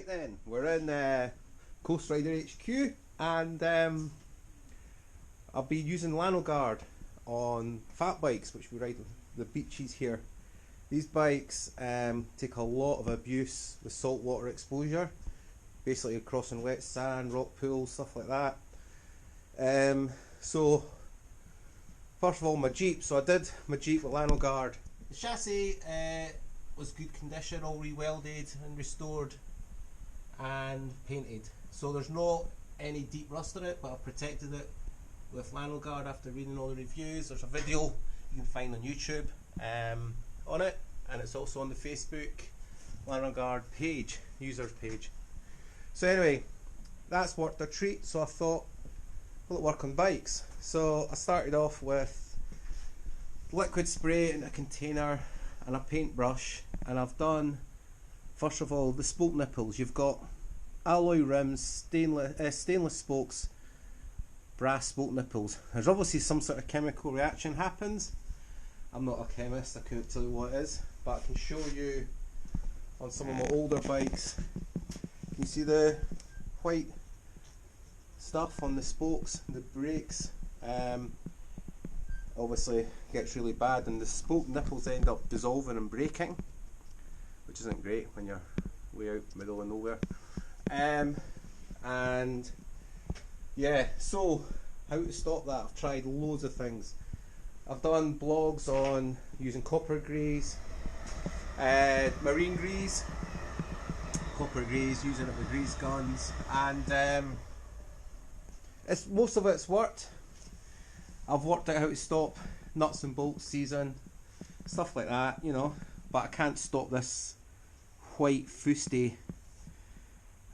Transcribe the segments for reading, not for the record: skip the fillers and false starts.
Right then, we're in Coast Rider HQ, and I'll be using Lanoguard on Fatbikes, which we ride the beaches here. These bikes take a lot of abuse with saltwater exposure, basically crossing wet sand, rock pools, stuff like that. So first of all, my Jeep. So I did my Jeep with Lanoguard. The chassis was good condition, all re-welded and restored and painted. So there's not any deep rust in it, but I've protected it with Lanoguard after reading all the reviews. There's a video you can find on YouTube on it, and it's also on the Facebook Lanoguard page, users page. So anyway, that's worked a treat, so I thought, will it work on bikes? So I started off with liquid spray in a container and a paintbrush, and I've done, first of all, the spoke nipples. You've got alloy rims, stainless spokes, brass spoke nipples. There's obviously some sort of chemical reaction happens. I'm not a chemist, I couldn't tell you what it is, but I can show you on some of my older bikes. You see the white stuff on the spokes, the brakes. Obviously gets really bad, and the spoke nipples end up dissolving and breaking, which isn't great when you're way out middle of nowhere. And yeah, so how to stop that? I've tried loads of things. I've done blogs on using copper grease, marine grease, copper grease, using it with grease guns, and most of it's worked. I've worked out how to stop nuts and bolts season, stuff like that, you know, but I can't stop this white fusty.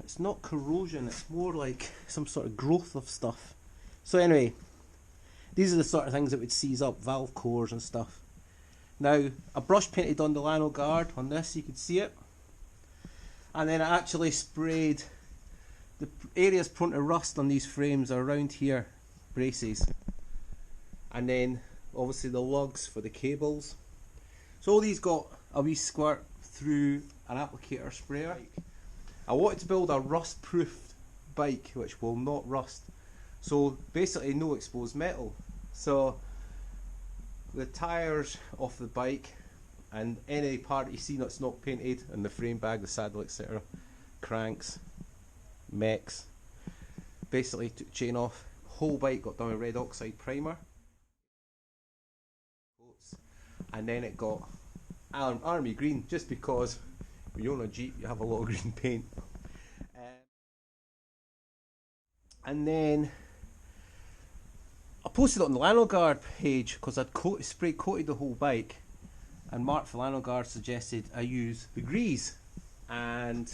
It's not corrosion, it's more like some sort of growth of stuff. So anyway, these are the sort of things that would seize up valve cores and stuff. Now, I brush painted on the Lanoguard on this, you can see it. And then I actually sprayed the areas prone to rust on these frames are around here, braces. And then obviously the lugs for the cables. So all these got a wee squirt through an applicator sprayer. I wanted to build a rust-proofed bike which will not rust. So basically no exposed metal. So the tyres off the bike and any part you see that's not painted, and the frame bag, the saddle, etc., cranks, mechs, basically took the chain off. Whole bike got done with red oxide primer, and then it got army green, just because when you own a Jeep you have a lot of green paint. And then I posted it on the Lanoguard page because I'd spray coated the whole bike, and Mark for Lanoguard suggested I use the grease, and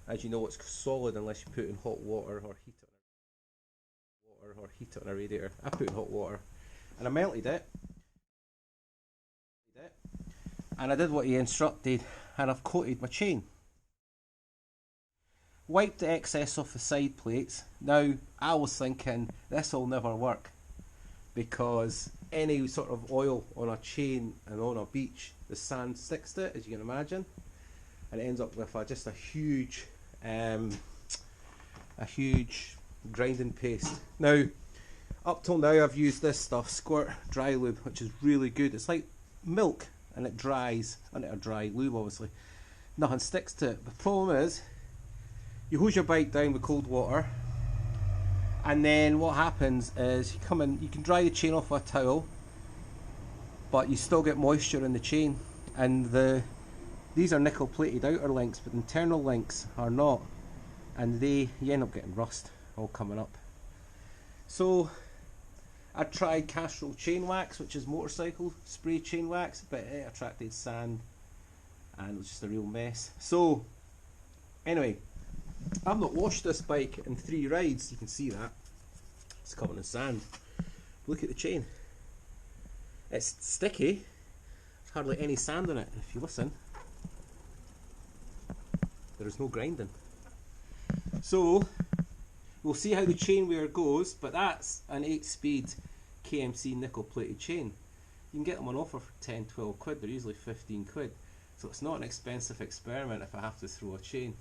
as you know it's solid unless you put it in hot water or heat it on a radiator. I put it in hot water and I melted it, and I did what he instructed, and I've coated my chain. Wiped the excess off the side plates. Now I was thinking this will never work, because any sort of oil on a chain and on a beach, the sand sticks to it, as you can imagine, and it ends up with just a huge grinding paste. Now up till now I've used this stuff, Squirt Dry Lube, which is really good. It's like milk and it dries, and a dry lube obviously. Nothing sticks to it. The problem is, you hose your bike down with cold water, and then what happens is you come in, you can dry the chain off with a towel, but you still get moisture in the chain, and these are nickel plated outer links, but internal links are not, and you end up getting rust all coming up. So I tried Castrol chain wax, which is motorcycle spray chain wax, but it attracted sand and it was just a real mess. So anyway, I've not washed this bike in 3 rides. You can see that it's covered in sand. Look at the chain, it's sticky, there's hardly any sand in it. If you listen, there is no grinding. So we'll see how the chain wear goes, but that's an 8-speed KMC nickel plated chain. You can get them on offer for 10-12 quid, they're usually 15 quid, so it's not an expensive experiment if I have to throw a chain.